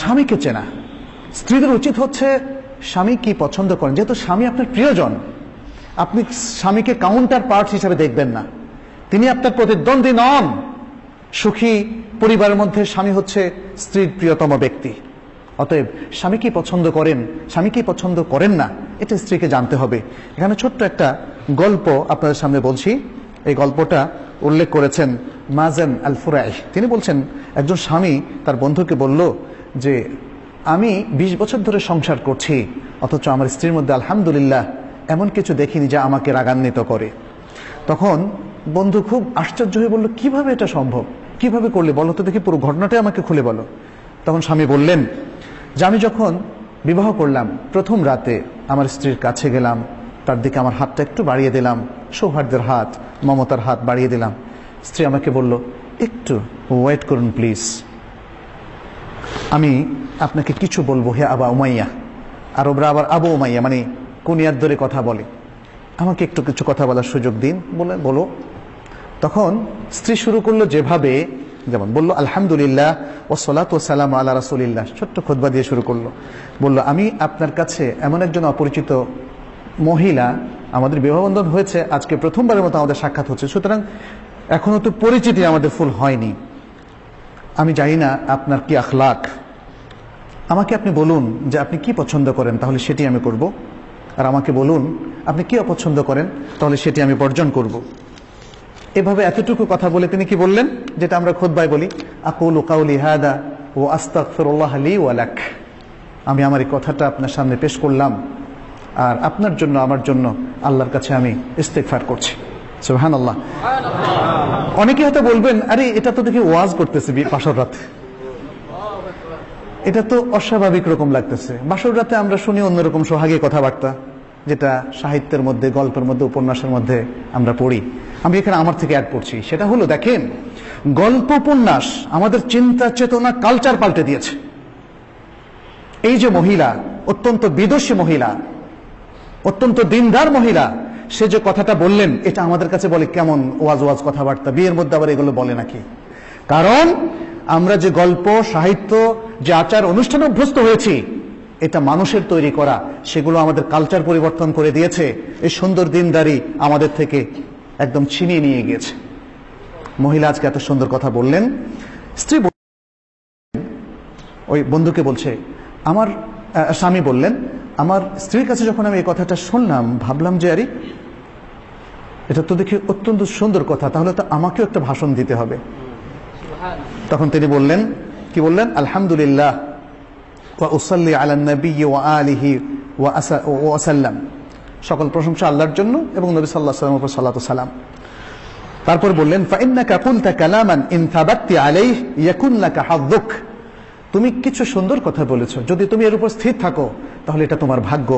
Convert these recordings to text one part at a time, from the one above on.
স্বামীকে চেনা। স্ত্রীদের উচিত হচ্ছে স্বামী কি পছন্দ করেন, যেহেতু স্বামী আপনার প্রিয়জন, আপনি স্বামীকে কাউন্টার পার্ট হিসেবে দেখবেন না, তিনি আপনার প্রতিদ্বন্দ্বী নন। সুখী পরিবারের মধ্যে স্বামী হচ্ছে স্ত্রীর প্রিয়তম ব্যক্তি। অতএব স্বামী কি পছন্দ করেন, স্বামী কি পছন্দ করেন না, এটা স্ত্রীকে জানতে হবে। এখানে ছোট্ট একটা গল্প আপনাদের সামনে বলছি। এই গল্পটা উল্লেখ করেছেন মাজান আল ফুরাই। তিনি বলছেন, একজন স্বামী তার বন্ধুকে বলল যে আমি 20 বছর ধরে সংসার করছি, অথচ আমার স্ত্রীর মধ্যে আলহামদুলিল্লাহ এমন কিছু দেখিনি যা আমাকে রাগান্বিত করে। তখন বন্ধু খুব আশ্চর্য হয়ে বলল, কিভাবে এটা সম্ভব, কিভাবে করলে বলো তো দেখি, পুরো ঘটনাটাই আমাকে খুলে বলো। তখন স্বামী বললেন যে আমি যখন বিবাহ করলাম, প্রথম রাতে আমার স্ত্রীর কাছে গেলাম, তার দিকে আমার হাতটা একটু বাড়িয়ে দিলাম, সৌহার্দ্যের হাত, মমতার হাত বাড়িয়ে দিলাম। স্ত্রী আমাকে বলল, একটু ওয়েট করুন প্লিজ, আমি আপনাকে কিছু বলবো হে আবা উমাইয়া। আরবরা আবার আবু উমাইয়া মানে কুনিয়ার ধরে কথা বলে, আমাকে একটু কিছু কথা বলার সুযোগ দিন, বলে বলো। তখন স্ত্রী শুরু করলো যেভাবে, যেমন বললো আলহামদুলিল্লাহ ওয়াসসালাতু ওয়াসসালামু আলা রাসূলিল্লাহ, ছোট্ট খুতবা দিয়ে শুরু করলো। বললো আমি আপনার কাছে এমন একজন অপরিচিত মহিলা, আমাদের বিবাহবন্ধন হয়েছে আজকে প্রথমবারের মতো আমাদের সাক্ষাৎ হচ্ছে, সুতরাং এখনো তো পরিচিতি আমাদের ফুল হয়নি, আমি জানি না আপনার কি আখলাক, আমাকে আপনি বলুন যে আপনি কি পছন্দ করেন, তাহলে সেটি আমি করব, আর আমাকে বলুন আপনি কি অপছন্দ করেন, তাহলে সেটি আমি বর্জন করব। এভাবে এতটুকু কথা বলে তিনি কি বললেন, যেটা আমরা খুতবায় বলি, আকুলু কাউলি হাদা ওয়া আস্তাগফিরুল্লাহ লি ওয়া লাক, আমি আমার এই কথাটা আপনার সামনে পেশ করলাম, আর আপনার জন্য আমার জন্য আল্লাহর কাছে আমি ইস্তেগফার করছি। সুবহানাল্লাহ। অনেকে হয়তো বলবেন, আরে এটা তো দেখি ওয়াজ করতেছে বাসর রাতে, এটা তো অস্বাভাবিক রকম লাগতেছে। বাসর রাতে আমরা শুনি অন্যরকম সোহাগী কথাবার্তা, যেটা সাহিত্যের মধ্যে, গল্পের মধ্যে, উপন্যাসের মধ্যে আমরা পড়ি। আমি এখানে আমার থেকে অ্যাড করছি, সেটা হলো দেখেন, গল্প উপন্যাস আমাদের চিন্তা চেতনা কালচার পাল্টে দিয়েছে। এই যে মহিলা, অত্যন্ত বিদুষী মহিলা, অত্যন্ত দিনদার মহিলা, সে যে কথাটা বললেন, এটা আমাদের কাছে বলে কেমন ওয়াজ ওয়াজ কথাবার্তা, বিয়ের মধ্যে আবার এগুলো বলে নাকি? কারণ আমরা যে গল্প, সাহিত্য, যে আচার অনুষ্ঠানে অভ্যস্ত হয়েছি, এটা মানুষের তৈরি করা, সেগুলো আমাদের কালচার পরিবর্তন করে দিয়েছে। এই সুন্দর দিনদারি আমাদের থেকে একদম ছিনিয়ে নিয়ে গিয়েছে। মহিলা আজকে এত সুন্দর কথা বললেন। স্ত্রী ওই বন্ধুকে বলছে, আমার স্বামী বললেন, আমার স্ত্রীর কাছে যখন আমি এই কথাটা শুনলাম, ভাবলাম যে আরে এটা তো দেখি অত্যন্ত সুন্দর কথা, তাহলে তো আমাকেও একটা ভাষণ দিতে হবে। তখন তিনি বললেন, কি বললেন, আলহামদুলিল্লাহ ওয়া উসাল্লি আলা নবী ওয়া আলিহি ওয়া সাল্লাম, সকল প্রশংসা আল্লাহর জন্য এবং নবী সাল্লাল্লাহু আলাইহি ওয়াসাল্লামের উপর সালাতু সালাম। তারপর বললেন, ফাইন্নাকা কুনতা কালামান ইন থাবাত্তি আলাইহি ইয়াকুন লাকা হাযযুক, তুমি কিছু সুন্দর কথা বলেছো, যদি তুমি এর উপর স্থির থাকো তাহলে এটা তোমার ভাগ্য।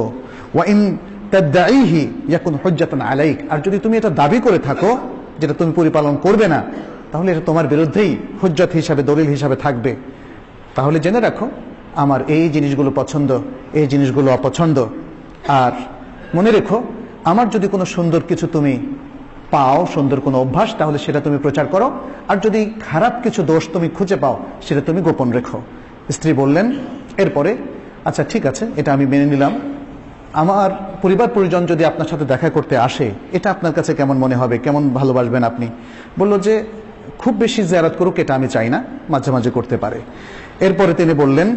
ওয়া ইন তাদঈহি ইয়াকুন হুজ্জাতান আলাইক, আর যদি তুমি এটা দাবি করে থাকো যেটা তুমি পরিপালন করবে না, তাহলে এটা তোমার বিরুদ্ধেই হুজ্জত হিসাবে, দলিল হিসাবে থাকবে। তাহলে জেনে রাখো আমার এই জিনিসগুলো পছন্দ, এই জিনিসগুলো অপছন্দ, আর মনে রেখো আমার যদি কোনো সুন্দর কিছু তুমি পাও, সুন্দর কোনো অভ্যাস, তাহলে সেটা তুমি প্রচার করো, আর যদি খারাপ কিছু দোষ তুমি খুঁজে পাও সেটা তুমি গোপন রেখো। স্ত্রী বললেন এরপরে, আচ্ছা ঠিক আছে, এটা আমি মেনে নিলাম, আমার পরিবার পরিজন যদি আপনার সাথে দেখা করতে আসে, এটা আপনার কাছে কেমন মনে হবে, কেমন ভালোবাসবেন আপনি? বলল যে খুব বেশি জিয়ারত করুক এটা আমি চাই না, মাঝে মাঝে করতে পারে। এরপরে তিনি বললেন,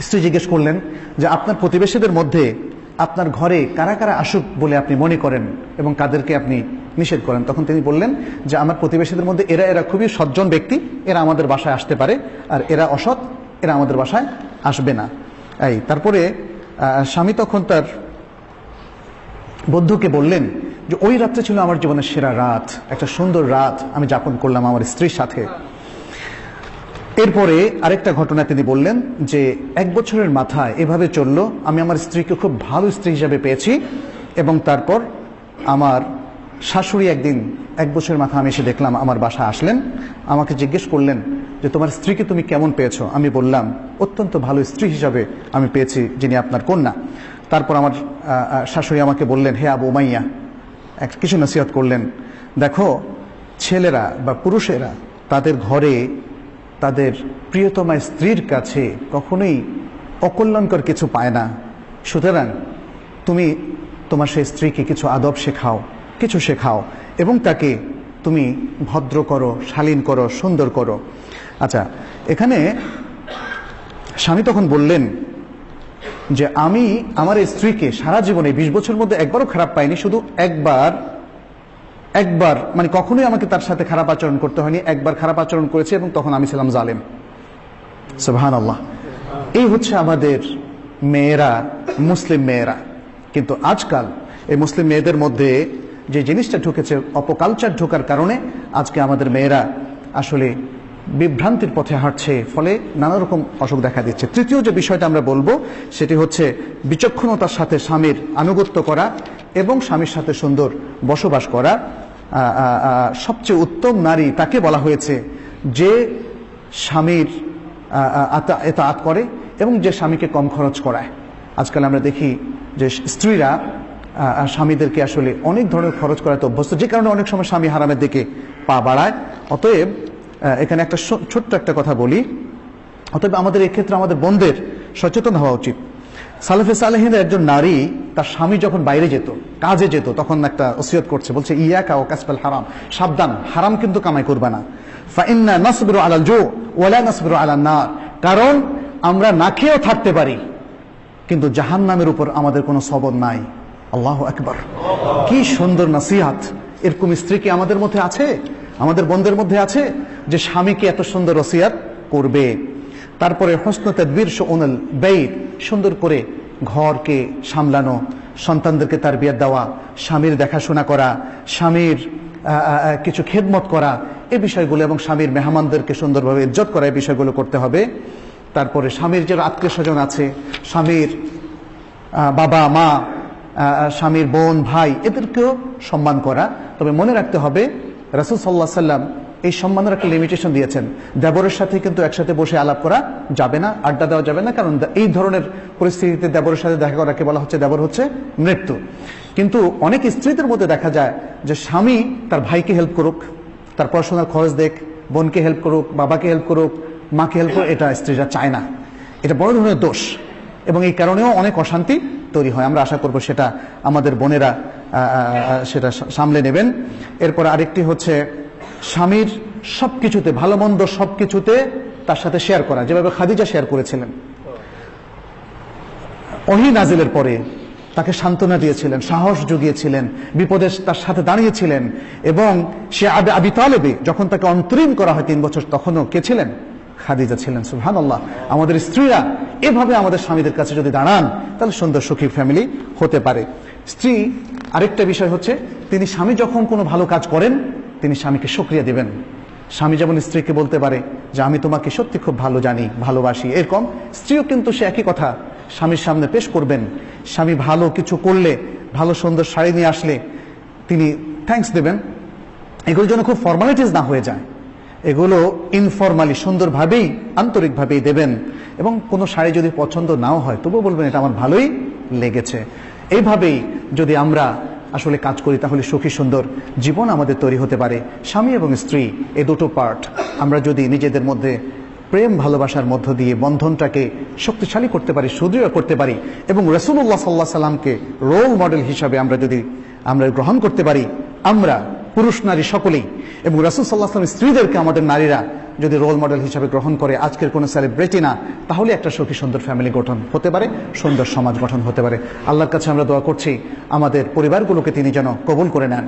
স্ত্রী জিজ্ঞেস করলেন যে আপনার প্রতিবেশীদের মধ্যে আপনার ঘরে কারা কারা আসুক বলে আপনি মনে করেন এবং কাদেরকে আপনি নিষেধ করেন? তখন তিনি বললেন যে আমার প্রতিবেশীদের মধ্যে এরা খুবই সজ্জন ব্যক্তি, এরা আমাদের বাসায় আসতে পারে, আর এরা অসৎ, এরা আমাদের বাসায় আসবে না। এই তারপরে স্বামী তখন তার বন্ধুকে বললেন যে ওই রাত্রে ছিল আমার জীবনের সেরা রাত, একটা সুন্দর রাত আমি যাপন করলাম আমার স্ত্রীর সাথে। এরপরে আরেকটা ঘটনা তিনি বললেন যে 1 বছরের মাথায় এভাবে চললো, আমি আমার স্ত্রীকে খুব ভালো স্ত্রী হিসাবে পেয়েছি, এবং তারপর আমার শাশুড়ি একদিন 1 বছরের মাথায় আমি এসে দেখলাম আমার বাসা আসলেন, আমাকে জিজ্ঞেস করলেন যে তোমার স্ত্রীকে তুমি কেমন পেয়েছো? আমি বললাম অত্যন্ত ভালো স্ত্রী হিসাবে আমি পেয়েছি, যিনি আপনার কন্যা। তারপর আমার শাশুড়ি আমাকে বললেন, হে আবু উমাইয়া, কিছু নসিহত করলেন, দেখো ছেলেরা বা পুরুষেরা তাদের ঘরে তাদের প্রিয়তমা স্ত্রীর কাছে কখনোই অকল্যাণকর কিছু পায় না। সুতরাং তুমি তোমার সেই স্ত্রীকে কিছু আদব শেখাও, কিছু শেখাও এবং তাকে তুমি ভদ্র করো, শালীন করো, সুন্দর করো। আচ্ছা, এখানে স্বামী তখন বললেন যে আমি আমার স্ত্রীকে সারা জীবনে 20 বছরের মধ্যে একবারও খারাপ পাইনি, শুধু একবার মানে কখনোই আমাকে তার সাথে খারাপ আচরণ করতে হয়নি, একবার খারাপ আচরণ করেছে এবং তখন আমি ছিলাম জালেম। সুবহানাল্লাহ। এই হচ্ছে আমাদের মেয়েরা, মুসলিম মেয়েরা। কিন্তু আজকাল এই মুসলিম মেয়েদের মধ্যে যে জিনিসটা ঢুকেছে, অপকালচার ঢোকার কারণে আজকে আমাদের মেয়েরা আসলে বিভ্রান্তির পথে হাঁটছে, ফলে নানা রকম অসুখ দেখা দিচ্ছে। তৃতীয় যে বিষয়টা আমরা বলবো সেটি হচ্ছে বিচক্ষণতার সাথে স্বামীর আনুগত্য করা এবং স্বামীর সাথে সুন্দর বসবাস করা। সবচেয়ে উত্তম নারী তাকে বলা হয়েছে যে স্বামীর ইতাআত করে এবং যে স্বামীকে কম খরচ করায়। আজকাল আমরা দেখি যে স্ত্রীরা স্বামীদেরকে আসলে অনেক ধরনের খরচ করাতে অভ্যস্ত, যে কারণে অনেক সময় স্বামী হারামের দিকে পা বাড়ায়। অতএব এখানে একটা ছোট্ট একটা কথা বলি, অতএব আমাদের এক্ষেত্রে আমাদের বোনদের সচেতন হওয়া উচিত। সালেফে সালেহিনের একজন নারী তার স্বামী যখন বাইরে যেত, কাজে যেত, তখন একটা ওসিয়ত করছে, বলছে ইয়াকা ওয়া কাসবাল হারাম, সাবধান, হারাম কিন্তু কামাই করবে না। ফাইন্না নাসবিরু আলাল জু ওয়া লা নাসবিরু আলান নার, কারণ আমরা না খেয়েও থাকতে পারি কিন্তু জাহান্নামের উপর আমাদের কোনো সবর নাই। আল্লাহু আকবার। কি সুন্দর নসিহত! এরকম স্ত্রী কি আমাদের মধ্যে আছে, আমাদের বোনদের মধ্যে আছে যে স্বামীকে এত সুন্দর ওসিয়াত করবে? তারপরে হুসনু তাদবীর শুউনুল বাইত, সুন্দর করে ঘরকে সামলানো, সন্তানদেরকে তারবিয়ত দেওয়া, স্বামীর দেখাশোনা করা, স্বামীর কিছু খেদমত করা, এই বিষয়গুলো, এবং স্বামীর মেহমানদেরকে সুন্দরভাবে ইজ্জত করা, এই বিষয়গুলো করতে হবে। তারপরে স্বামীর যে আত্মীয় স্বজন আছে, স্বামীর বাবা মা, স্বামীর বোন ভাই, এদেরকেও সম্মান করা। তবে মনে রাখতে হবে রাসূল সাল্লাল্লাহু আলাইহি সাল্লাম এই সম্মানের একটা লিমিটেশন দিয়েছেন। দেবরের সাথে কিন্তু একসাথে বসে আলাপ করা যাবে না, আড্ডা দেওয়া যাবে না, কারণ এই ধরনের পরিস্থিতিতে দেবরের সাথে দেখা করাকে বলা হচ্ছে দেবর হচ্ছে মৃত্যু। কিন্তু অনেক স্ত্রীদের মধ্যে দেখা যায় যে স্বামী তার ভাইকে হেল্প করুক, তার পড়াশোনার খরচ দেখ, বোনকে হেল্প করুক, বাবাকে হেল্প করুক, মাকে হেল্প করুক, এটা স্ত্রীরা চায় না। এটা বড় ধরনের দোষ এবং এই কারণেও অনেক অশান্তি তৈরি হয়। আমরা আশা করব সেটা আমাদের বোনেরা সেটা সামলে নেবেন। এরপর আরেকটি হচ্ছে স্বামীর সবকিছুতে, ভালো মন্দ সবকিছুতে তার সাথে শেয়ার করা, যেভাবে খাদিজা শেয়ার করেছিলেন। ওহী নাজিলের পরে তাকে সান্ত্বনা দিয়েছিলেন, সাহস জুগিয়েছিলেন, বিপদে তার সাথে দাঁড়িয়েছিলেন। এবং সে আবি তালেবে যখন তাকে অন্তরীণ করা হয় 3 বছর, তখনও কে ছিলেন? খাদিজা ছিলেন। সুবহানাল্লাহ। আমাদের স্ত্রীরা এভাবে আমাদের স্বামীদের কাছে যদি দাঁড়ান, তাহলে সুন্দর সুখী ফ্যামিলি হতে পারে। স্ত্রী আরেকটা বিষয় হচ্ছে, তিনি স্বামী যখন কোনো ভালো কাজ করেন, তিনি স্বামীকে শুকরিয়া দিবেন। স্বামী যেমন স্ত্রীকে বলতে পারে যে আমি তোমাকে সত্যি খুব ভালো জানি, ভালোবাসি, এরকম স্ত্রীও কিন্তু সে একই কথা স্বামীর সামনে পেশ করবেন। স্বামী ভালো কিছু করলে, ভালো সুন্দর শাড়ি নিয়ে আসলে তিনি থ্যাঙ্কস দেবেন। এগুলো যেন খুব ফর্মালিটিস না হয়ে যায়, এগুলো ইনফরমালি সুন্দরভাবেই আন্তরিকভাবেই দেবেন। এবং কোনো শাড়ি যদি পছন্দ নাও হয়, তবুও বলবেন এটা আমার ভালোই লেগেছে। এইভাবেই যদি আমরা আসলে কাজ করি, তাহলে সুখী সুন্দর জীবন আমাদের তৈরি হতে পারে। স্বামী এবং স্ত্রী এই দুটো পার্ট আমরা যদি নিজেদের মধ্যে প্রেম ভালোবাসার মধ্য দিয়ে বন্ধনটাকে শক্তিশালী করতে পারি, সুদৃঢ় করতে পারি, এবং রাসূলুল্লাহ সাল্লাল্লাহু আলাইহি সাল্লামকে রোল মডেল হিসাবে আমরা গ্রহণ করতে পারি, আমরা পুরুষ নারী সকলেই, এবং রাসূল সাল্লাল্লাহু আলাইহি ওয়াসাল্লাম স্ত্রীদেরকে আমাদের নারীরা যদি রোল মডেল হিসাবে গ্রহণ করে, আজকের কোনো সেলিব্রিটি না, তাহলে একটা সুখী সুন্দর ফ্যামিলি গঠন হতে পারে, সুন্দর সমাজ গঠন হতে পারে। আল্লাহর কাছে আমরা দোয়া করছি আমাদের পরিবারগুলোকে তিনি যেন কবুল করে নেন।